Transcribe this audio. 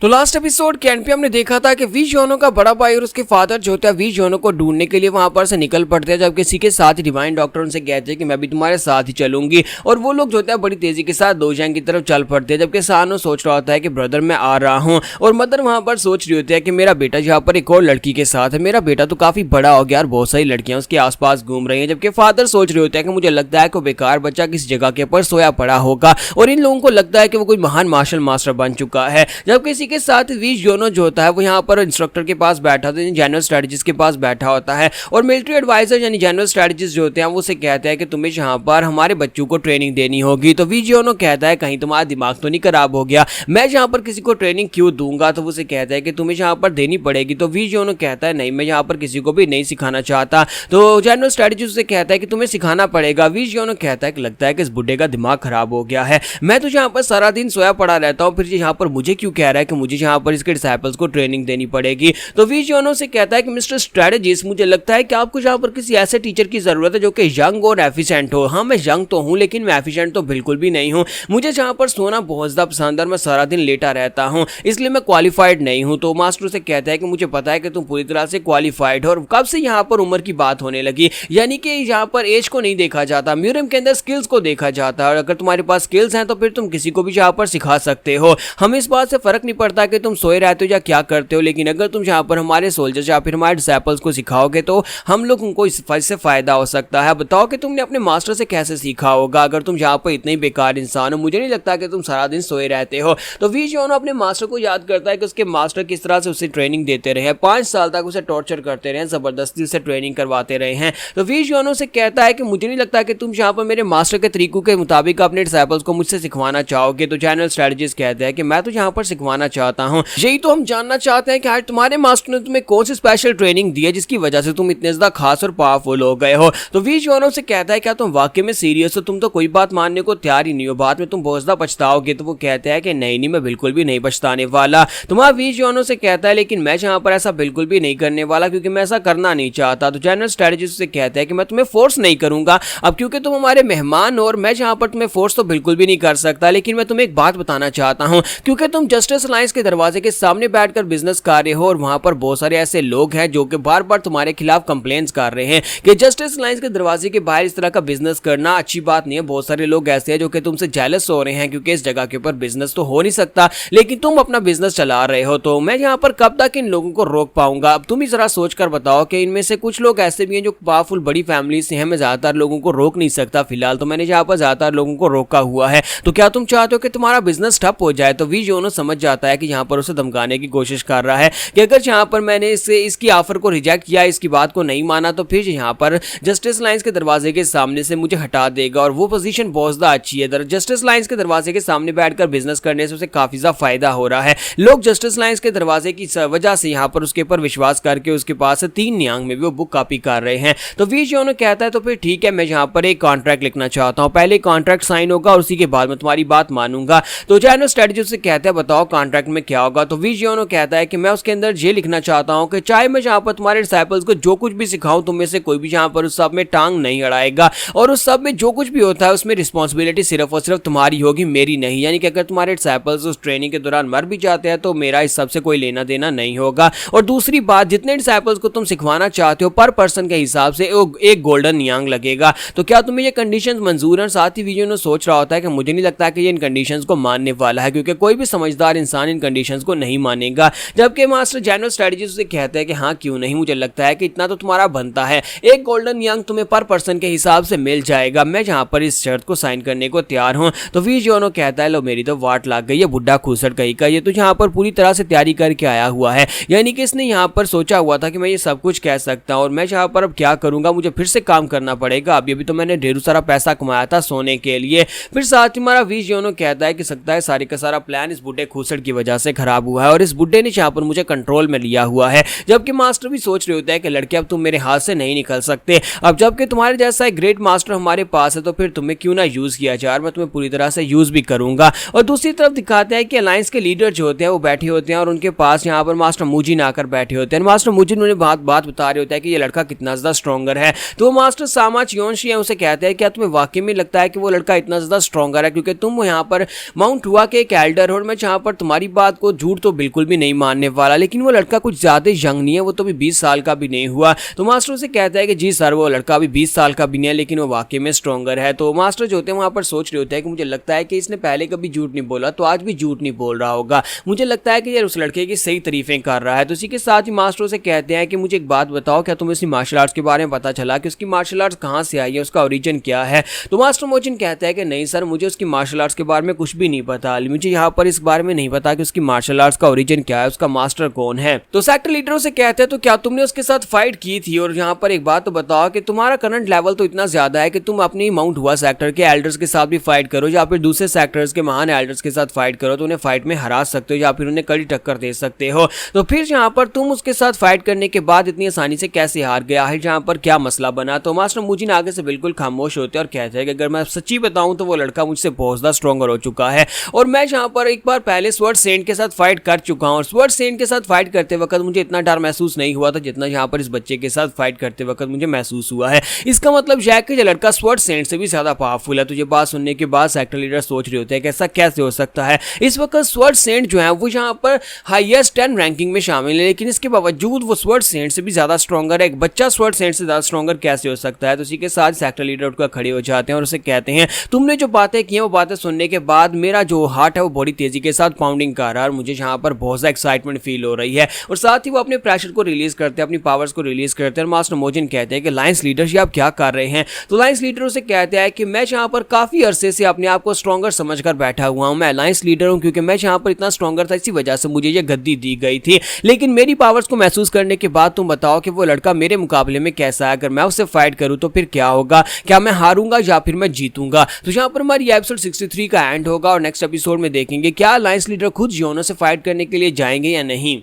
तो last episode के and पे हमने देखा था कि वी जोनो का बड़ा भाई और उसके फादर जो होता है वी जोनो को ढूंढने के लिए वहां पर से निकल पड़ते हैं, जब किसी के साथ ही डिवाइन डॉक्टर उनसे कहते हैं कि मैं भी तुम्हारे साथ ही चलूंगी। और वो लोग जो होता है बड़ी तेजी के साथ दोजांग की तरफ चल पड़ते हैं, जबकि सानो सोच रहा होता है कि ब्रदर मैं आ रहा हूँ। और मदर वहां पर सोच रही होती है कि मेरा बेटा यहाँ पर एक और लड़की के साथ है, मेरा बेटा तो काफी बड़ा हो गया और बहुत सारी लड़कियां उसके आसपास घूम रही हैं। जबकि फादर सोच रहे होते हैं कि मुझे लगता है कि बेकार बच्चा किसी जगह के ऊपर सोया पड़ा होगा और इन लोगों को लगता है कि वो कोई महान मार्शल मास्टर बन चुका है। जब किसी के साथ वी जोनो जो होता है वो यहाँ पर इंस्ट्रक्टर के पास बैठा होता है, जनरल स्ट्रेटजिस्ट के पास बैठा होता है। और मिलिट्री एडवाइजर यानी जनरल स्ट्रेटजिस्ट जो होते हैं वो उसे कहते हैं कि तुम्हें यहाँ पर हमारे बच्चों को ट्रेनिंग देनी होगी। तो वी जोनो कहता है कहीं तुम्हारा दिमाग तो नहीं खराब हो गया, मैं यहाँ पर किसी को ट्रेनिंग क्यों दूंगा। तो वो उसे कहता है कि तुम्हें यहाँ पर देनी पड़ेगी। तो वी जोनो कहता है नहीं, मैं यहाँ पर किसी को भी नहीं सिखाना चाहता। तो जनरल स्ट्रेटजिस्ट उसे कहता है कि तुम्हें सिखाना पड़ेगा। वी जोनो कहता है कि लगता है कि इस बुढ़े का दिमाग खराब हो गया है, मैं तो यहाँ पर सारा दिन सोया पड़ा रहता हूँ, फिर यहाँ पर मुझे क्यों कह रहा है कि मुझे यहाँ पर इसके डिसाइपल्स को ट्रेनिंग देनी पड़ेगी। तो वी जोनो से कहता है कि मिस्टर स्ट्रेटजिस्ट मुझे लगता है कि आपको यहाँ पर किसी ऐसे टीचर की जरूरत है जो कि यंग और एफिशिएंट हो। हाँ मैं यंग तो हूँ लेकिन मैं एफिशिएंट तो बिल्कुल भी नहीं हूँ, मुझे यहाँ पर सोना बहुत ज्यादा पसंद है, मैं सारा दिन लेटा रहता हूँ, इसलिए मैं क्वालिफाइड नहीं हूँ। तो मास्टर से कहता है कि मुझे पता है कि तुम पूरी तरह से क्वालिफाइड हो। और कब से यहाँ पर उम्र की बात होने लगी, यानी कि यहाँ पर एज को नहीं देखा जाता, म्यूजियम के अंदर स्किल्स को देखा जाता है। और अगर तुम्हारे पास स्किल्स हैं तो फिर तुम किसी को भी यहाँ पर सिखा सकते हो, हमें इस बात से फर्क नहीं पड़ता कि तुम सोए रहते हो या क्या करते हो, लेकिन अगर तुम यहाँ पर हमारे सोल्जर्स या फिर हमारे डिसाइपल्स को सिखाओगे तो हम लोग उनको इससे फायदा हो सकता है। बताओ कि तुमने अपने मास्टर से कैसे सीखा होगा अगर तुम यहाँ पर इतने ही बेकार इंसान हो, मुझे नहीं लगता कि तुम सारा दिन सोए रहते हो। तो वी जोनो अपने मास्टर को याद करता है कि उसके मास्टर किस तरह से उसे ट्रेनिंग देते रहे, 5 साल तक उसे टॉर्चर करते रहे, जबरदस्ती उसे ट्रेनिंग करवाते रहे हैं। तो वी जोनो से कहता है कि मुझे नहीं लगता कि तुम यहाँ पर मेरे मास्टर के तरीकों के मुताबिक अपने डिसाइपल्स को मुझसे सिखवाना चाहोगे। तो जनरल स्ट्रेटजिस्ट कहते हैं कि मैं तो यहाँ पर सिखवाना चाहता हूँ, यही तो हम जानना चाहते हैं कि आज तुम्हारे मास्टर ने तुम्हें कौन सी स्पेशल ट्रेनिंग दी है जिसकी वजह से तुम इतने ज्यादा खास और पावरफुल हो गए हो। तो वी जोनो से कहता है क्या तुम वाकई में सीरियस हो, तुम तो कोई बात मानने को तैयार ही नहीं हो, बाद में तुम बहुत ज्यादा पछताओगे। तो वो कहते हैं कि नहीं मैं बिल्कुल भी नहीं पछताने वाला। तुम्हारा वी जोनो से कहता है लेकिन मैं यहाँ पर ऐसा बिल्कुल भी नहीं करने वाला क्योंकि मैं ऐसा करना नहीं चाहता। तो जनरल स्ट्रेटजिस्ट से कहता है कि मैं तुम्हें फोर्स नहीं करूंगा अब क्योंकि तुम हमारे मेहमान हो और मैं यहाँ पर तुम्हें फोर्स तो बिल्कुल भी नहीं कर सकता, लेकिन मैं तुम्हें एक बात बताना चाहता हूँ क्योंकि तुम जस्टिस अलायंस के दरवाजे के सामने बैठकर बिजनेस कर रहे हो और वहां पर बहुत सारे ऐसे लोग हैं जो कि बार बार तुम्हारे खिलाफ कंप्लेंट्स कर रहे हैं कि जस्टिस अलायंस के दरवाजे के बाहर इस तरह का बिजनेस करना अच्छी बात नहीं है। बहुत सारे लोग ऐसे हैं जो कि तुमसे जेलस हो रहे हैं क्योंकि इस जगह के ऊपर बिजनेस तो हो नहीं सकता लेकिन तुम अपना बिजनेस चला रहे हो। तो मैं यहाँ पर कब तक इन लोगों को रोक पाऊंगा। अब तुम ही जरा सोच कर बताओ कि इनमें से कुछ लोग ऐसे भी हैं जो पावरफुल बड़ी फैमिली से हैं, मैं ज्यादातर लोगों को रोक नहीं सकता फिलहाल, तो मैंने यहाँ पर ज्यादातर लोगों को रोका हुआ है। तो क्या तुम चाहते हो कि तुम्हारा बिजनेस ठप हो जाए। तो वी जोनो समझ जाता है कि यहाँ पर उसे धमकाने की कोशिश कर रहा है कि अगर यहाँ पर मैंने इसकी ऑफर को रिजेक्ट किया, इसकी बात को नहीं माना तो फिर यहाँ पर जस्टिस लाइंस के दरवाजे के सामने से मुझे हटा देगा। और वो पोजीशन बहुत ज्यादा अच्छी है, जस्टिस लाइंस के दरवाजे के सामने बैठकर बिजनेस करने से उसे काफी ज्यादा फायदा हो रहा है। लोग जस्टिस लाइंस के दरवाजे की वजह से यहाँ पर उसके ऊपर विश्वास करके उसके पास 3 न्यांग में भी वो बुक कॉपी कर रहे हैं। तो वी जोनो कहता है तो फिर ठीक है, मैं यहाँ पर एक कॉन्ट्रैक्ट लिखना चाहता हूँ, पहले कॉन्ट्रैक्ट साइन होगा और उसी के बाद मैं तुम्हारी बात मानूंगा। तो जनरल स्ट्रेटजिस्ट से कहता है बताओ कॉन्ट्रैक्ट में क्या होगा। तो वी जोनो कहता है कि मैं उसके अंदर ये लिखना चाहता हूँ कि चाहे मैं यहाँ पर तुम्हारे डिसाइपल्स को जो कुछ भी सिखाऊं तुम में से कोई भी यहाँ पर उस सब में टांग नहीं अड़ाएगा और उस सब में जो कुछ भी होता है उसमें रिस्पॉन्सिबिलिटी सिर्फ और सिर्फ तुम्हारी होगी, मेरी नहीं। यानी कि अगर तुम्हारे डिसाइपल्स उस ट्रेनिंग के दौरान मर भी जाते हैं तो मेरा इस सब से कोई लेना देना नहीं होगा। और दूसरी बात, जितने डिसाइपल्स को तुम सिखवाना चाहते हो पर पर्सन के हिसाब से एक गोल्डन यांग लगेगा। तो क्या तुम्हें ये कंडीशंस मंजूर है। साथ ही वीडियो ने सोच रहा होता है कि मुझे नहीं लगता कि ये इन कंडीशंस को मानने वाला है क्योंकि कोई भी समझदार इंसान इन कंडीशंस को नहीं मानेगा। जबकि मास्टर जनरल स्ट्रेटजिस्ट से कहते हैं कि हाँ क्यों नहीं, मुझे लगता है कि इतना तो तुम्हारा बनता है, एक गोल्डन यांग तुम्हें पर पर्सन के हिसाब से मिल जाएगा, मैं यहाँ पर इस शर्त को साइन करने को तैयार हूँ। तो वी जोनो कहता है लो मेरी तो वाट लग गई है, बुढ़ा खूसट कहीं का, ये तो यहाँ पर पूरी तरह से तैयारी करके आया हुआ है, यानी कि इसने यहाँ पर सोचा हुआ था कि मैं ये सब कुछ कह सकता हूँ और मैं यहाँ पर अब क्या करूंगा, मुझे फिर से काम करना पड़ेगा। अभी तो मैंने ढेर सारा पैसा कमाया था सोने के लिए। फिर साथ ही हमारा वी जोनो कहता है कि सकता है सारे का सारा प्लान इस बुढ़े खूसट की वजह से खराब हुआ है और इस बुढ़े ने यहाँ पर मुझे कंट्रोल में लिया हुआ है। जबकि मास्टर भी सोच रहे होता है कि लड़के अब तुम मेरे हाथ से नहीं निकल सकते, अब जबकि तुम्हारे जैसा एक ग्रेट मास्टर हमारे पास है तो फिर तुम्हें क्यों ना यूज किया जाए, मैं तुम्हें पूरी तरह से यूज भी करूंगा। और दूसरी तरफ दिखाते हैं कि अलायंस के लीडर जो होते हैं वो बैठे होते हैं और उनके पास यहाँ पर मास्टर मुजिन आकर बैठे होते हैं। मास्टर मुजिन उन्हें बात बता रहे होता है कि ये लड़का कितना ज्यादा स्ट्रॉन्गर है। तो मास्टर सामा चियोनशी है उसे कहते हैं क्या तुम्हें वाकई में लगता है कि वो लड़का इतना ज्यादा स्ट्रॉन्गर है, क्योंकि तुम यहाँ पर माउंट हुआ के एक एल्डर हो और मैं जहाँ पर तुम्हारी बात को झूठ तो बिल्कुल भी नहीं मानने वाला, लेकिन वो लड़का कुछ ज्यादा यंग नहीं है, वो तो भी 20 साल का भी नहीं हुआ। तो मास्टर उसे कहता है कि जी सर वो लड़का अभी 20 साल का भी नहीं है, लेकिन वो वाकई में स्ट्रॉन्गर है। तो मास्टर जो होते हैं वहां पर सोच रहे होते हैं कि मुझे लगता है कि इसने पहले कभी झूठ नहीं बोला तो आज भी झूठ नहीं बोल रहा होगा, मुझे लगता है कि यार उस लड़के की सही तारीफें कर रहा है। तो इसी के साथ ही मास्टर उसे कहते हैं कि मुझे एक बात बताओ, क्या तुम्हें इसकी मार्शल आर्ट्स के बारे में पता चला कि उसकी मार्शल आर्ट्स कहाँ से आई है, उसका ओरिजिन क्या है। तो मास्टर मोचिन कहता है कि नहीं सर, मुझे उसकी मार्शल आर्ट्स के बारे में कुछ भी नहीं पता, मुझे यहाँ पर इस बारे में नहीं पता कि उसकी मार्शल आर्ट्स का ओरिजिन क्या है, उसका मास्टर कौन है। तो सेक्टर लीडर उसे कहते हैं तो क्या तुमने उसके साथ फाइट की थी, और यहाँ पर एक बात तो बताओ कि तुम्हारा करंट लेवल तो इतना ज्यादा है कि तुम अपनी माउंट हुआ सेक्टर के एल्डर्स के साथ भी फाइट करो या फिर दूसरे सेक्टर्स के महान एल्डर्स के साथ फाइट करो तो उन्हें फाइट में हरा सकते हो या फिर उन्हें कड़ी टक्कर दे सकते हो। तो फिर यहाँ पर तुम उसके साथ फाइट करने के बाद इतनी आसानी से कैसे हार गया है, जहाँ पर क्या मसला बना। तो मास्टर मोचिन आगे से बिल्कुल खामोश होते हैं और कहते हैं कि अगर मैं सच्ची बताऊं तो वो लड़का मुझसे बहुत ज्यादा स्ट्रॉन्गर हो चुका है और मैं यहाँ पर एक बार पहले स्वर्ड सेंट के साथ फाइट कर चुका हूँ और स्वर्ड सेंट के साथ फाइट करते वक्त मुझे इतना डर महसूस नहीं हुआ था जितना यहाँ पर इस बच्चे के साथ फाइट करते वक्त मुझे महसूस हुआ है। इसका मतलब यह है कि ये लड़का स्वर्ड सेंट से भी ज्यादा पावरफुल है। तो ये बात सुनने के बाद सेक्टर लीडर सोच रहे होते हैं कि ऐसा कैसे हो सकता है। इस वक्त स्वर्ड सेंट जो है वो यहाँ पर हाईएस्ट 10 रैंकिंग में शामिल है, लेकिन इसके बावजूद वो स्वर्ड सेंट से भी ज्यादा स्ट्रॉन्गर है। एक बच्चा स्वर्ड सेंट से ज्यादा स्ट्रॉन्गर कैसे हो सकता है। तो इसी के साथ सेक्टर लीडर उठकर खड़े हो जाते हैं और उसे कहते हैं तुमने जो बातें की हैं वो बातें सुनने के बाद मेरा जो हार्ट है वो बड़ी तेजी के साथ पाउंडिंग कर रहा है और मुझे यहाँ पर बहुत ज्यादा एक्साइटमेंट फील हो रही है। और साथ ही वो अपने प्रेशर को रिलीज करते हैं, अपनी पावर्स को रिलीज करते हैं। और मास्टर मोचिन कहते हैं कि लायंस लीडर जी आप क्या कर रहे हैं। तो लायंस लीडर उसे कहते हैं कि मैं यहाँ पर काफी अरसे से अपने आप को स्ट्रॉन्गर समझकर बैठा हुआ हूँ, मैं अलायंस लीडर हूँ क्योंकि मैं यहाँ पर इतना स्ट्रॉन्गर था, इसी वजह से मुझे ये गद्दी दी गई थी। लेकिन मेरी पावर्स को महसूस करने के बाद तुम बताओ कि वो लड़का मेरे मुकाबले में कैसा है, अगर मैं उससे फाइट करूँ तो फिर क्या होगा, क्या मैं हारूंगा या फिर मैं जीतूंगा। तो यहाँ पर हमारी एपिसोड 63 का एंड होगा और नेक्स्ट एपिसोड में देखेंगे क्या अलायंस लीडर खुद योनो से फाइट करने के लिए जाएंगे या नहीं।